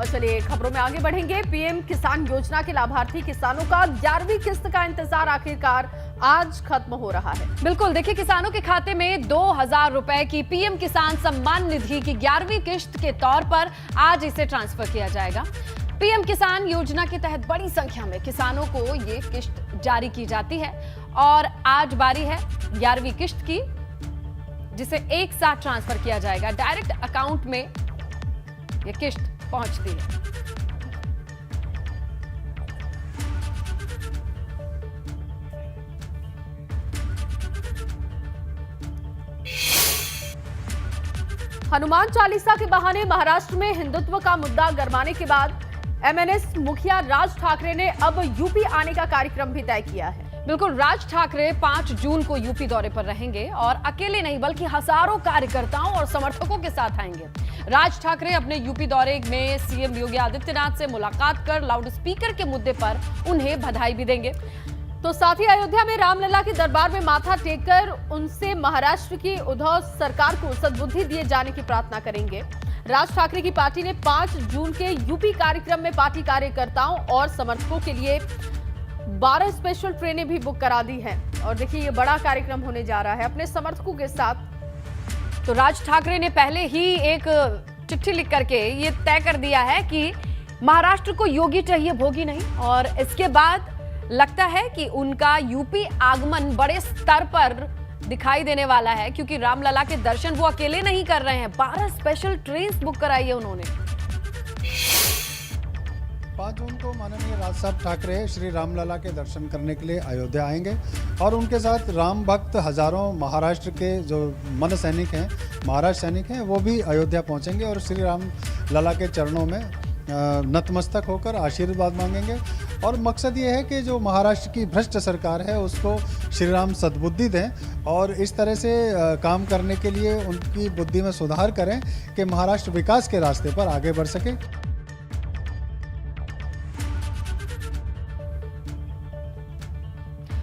और चलिए खबरों में आगे बढ़ेंगे। पीएम किसान योजना के लाभार्थी किसानों का 11वीं किस्त का इंतजार आखिरकार आज खत्म हो रहा है। बिल्कुल, देखिए किसानों के खाते में 2000 रुपए की पीएम किसान सम्मान निधि की 11वीं किस्त के तौर पर आज इसे ट्रांसफर किया जाएगा। पीएम किसान योजना के तहत बड़ी संख्या में किसानों को ये किस्त जारी की जाती है और आज बारी है 11वीं किस्त की, जिसे एक साथ ट्रांसफर किया जाएगा। डायरेक्ट अकाउंट में ये किस्त पहुंचती है। हनुमान चालीसा के बहाने महाराष्ट्र में हिंदुत्व का मुद्दा गरमाने के बाद एमएनएस मुखिया राज ठाकरे ने अब यूपी आने का कार्यक्रम भी तय किया है। बिल्कुल, राज ठाकरे 5 जून को यूपी दौरे पर रहेंगे और अकेले नहीं बल्कि हजारों कार्यकर्ताओं और समर्थकों के साथ आएंगे। राज ठाकरे अपने यूपी दौरे में सीएम योगी आदित्यनाथ से मुलाकात कर लाउड स्पीकर के मुद्दे पर उन्हें बधाई भी देंगे। तो साथ ही अयोध्या में रामलला के दरबार में माथा टेककर उनसे महाराष्ट्र की उद्धव सरकार को सद्बुद्धि दिए जाने की प्रार्थना करेंगे। राज ठाकरे की पार्टी ने 5 जून के यूपी कार्यक्रम में पार्टी कार्यकर्ताओं और समर्थकों के लिए 12 स्पेशल ट्रेनें भी बुक करा दी हैं। और देखिए ये बड़ा कार्यक्रम होने जा रहा है अपने समर्थकों के साथ। तो राज ठाकरे ने पहले ही एक चिट्ठी लिख करके ये तय कर दिया है कि महाराष्ट्र को योगी चाहिए, भोगी नहीं। और इसके बाद लगता है कि उनका यूपी आगमन बड़े स्तर पर दिखाई देने वाला है, क्योंकि रामलला के दर्शन वो अकेले नहीं कर रहे हैं, 12 स्पेशल ट्रेन बुक कराई है उन्होंने। 5 जून को माननीय राज साहब ठाकरे श्री रामलला के दर्शन करने के लिए अयोध्या आएंगे और उनके साथ राम भक्त हजारों महाराष्ट्र के जो मन सैनिक हैं, महाराष्ट्र सैनिक हैं, वो भी अयोध्या पहुंचेंगे और श्री राम लला के चरणों में नतमस्तक होकर आशीर्वाद मांगेंगे। और मकसद ये है कि जो महाराष्ट्र की भ्रष्ट सरकार है उसको श्री राम सद्बुद्धि दें और इस तरह से काम करने के लिए उनकी बुद्धि में सुधार करें कि महाराष्ट्र विकास के रास्ते पर आगे बढ़ सके।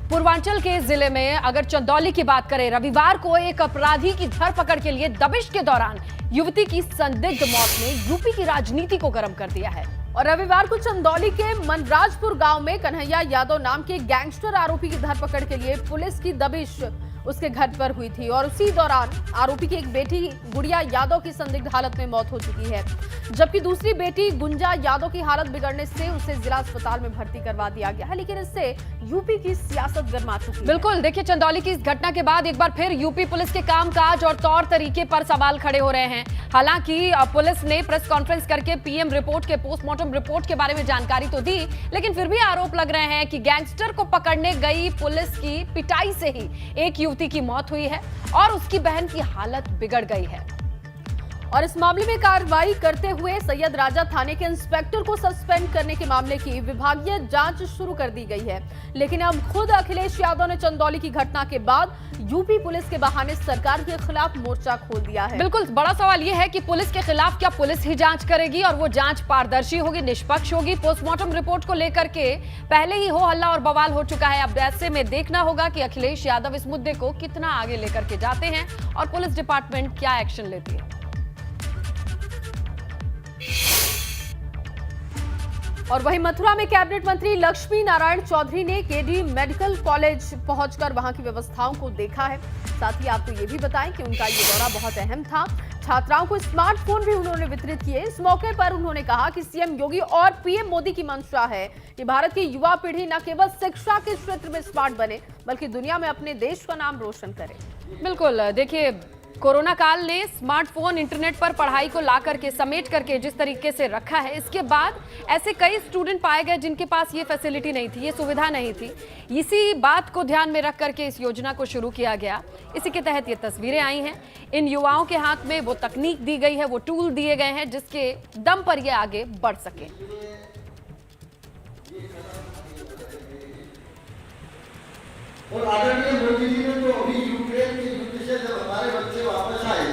पूर्वांचल के जिले में अगर चंदौली की बात करें, रविवार को एक अपराधी की धरपकड़ के लिए दबिश के दौरान युवती की संदिग्ध मौत ने यूपी की राजनीति को गर्म कर दिया है। और रविवार को चंदौली के मनराजपुर गांव में कन्हैया यादव नाम के गैंगस्टर आरोपी की धरपकड़ के लिए पुलिस की दबिश उसके घर पर हुई थी और उसी दौरान आरोपी की एक बेटी गुड़िया यादव की संदिग्ध हालत में मौत हो चुकी है, जबकि दूसरी बेटी गुंजा यादव की हालत बिगड़ने से उसे जिला अस्पताल में भर्ती करवा दिया गया है। लेकिन इससे यूपी की सियासत गर्मा चुकी है। बिल्कुल, देखिए चंदौली की इस घटना के बाद एक बार फिर यूपी पुलिस के कामकाज और तौर तरीके पर सवाल खड़े हो रहे हैं। हालांकि पुलिस ने प्रेस कॉन्फ्रेंस करके पीएम रिपोर्ट के पोस्टमार्टम रिपोर्ट के बारे में जानकारी तो दी, लेकिन फिर भी आरोप लग रहे हैं कि गैंगस्टर को पकड़ने गई पुलिस की पिटाई से ही एक युवती की मौत हुई है और उसकी बहन की हालत बिगड़ गई है। और इस मामले में कार्रवाई करते हुए सैयद राजा थाने के इंस्पेक्टर को सस्पेंड करने के मामले की विभागीय जांच शुरू कर दी गई है। लेकिन अब खुद अखिलेश यादव ने चंदौली की घटना के बाद यूपी पुलिस के बहाने सरकार के खिलाफ मोर्चा खोल दिया है। बिल्कुल, बड़ा सवाल यह है कि पुलिस के खिलाफ क्या पुलिस ही जांच करेगी और वो जांच पारदर्शी होगी, निष्पक्ष होगी? पोस्टमार्टम रिपोर्ट को लेकर के पहले ही हो हल्ला और बवाल हो चुका है। अब ऐसे में देखना होगा कि अखिलेश यादव इस मुद्दे को कितना आगे लेकर के जाते हैं और पुलिस डिपार्टमेंट क्या एक्शन लेती है। और वहीं मथुरा में कैबिनेट मंत्री लक्ष्मी नारायण चौधरी ने केडी मेडिकल कॉलेज पहुंचकर वहां की व्यवस्थाओं को देखा है। साथ ही आपको ये भी बताएं कि उनका ये दौरा बहुत अहम था। छात्राओं को स्मार्टफोन भी उन्होंने वितरित किए। इस मौके पर उन्होंने कहा कि सीएम योगी और पीएम मोदी की मंशा है कि भारत की युवा पीढ़ी न केवल शिक्षा के क्षेत्र में स्मार्ट बने बल्कि दुनिया में अपने देश का नाम रोशन करे। बिल्कुल, देखिए कोरोना काल ने स्मार्टफोन, इंटरनेट पर पढ़ाई को ला करके समेट करके जिस तरीके से रखा है, इसके बाद ऐसे कई स्टूडेंट पाए गए जिनके पास ये फैसिलिटी नहीं थी, ये सुविधा नहीं थी। इसी बात को ध्यान में रख करके इस योजना को शुरू किया गया। इसी के तहत ये तस्वीरें आई हैं। इन युवाओं के हाथ में वो तकनीक दी गई है, वो टूल दिए गए हैं जिसके दम पर ये आगे बढ़ सके। और आदरणीय मोदी जी ने तो अभी यूक्रेन के युद्ध से जब हमारे बच्चे वापस आए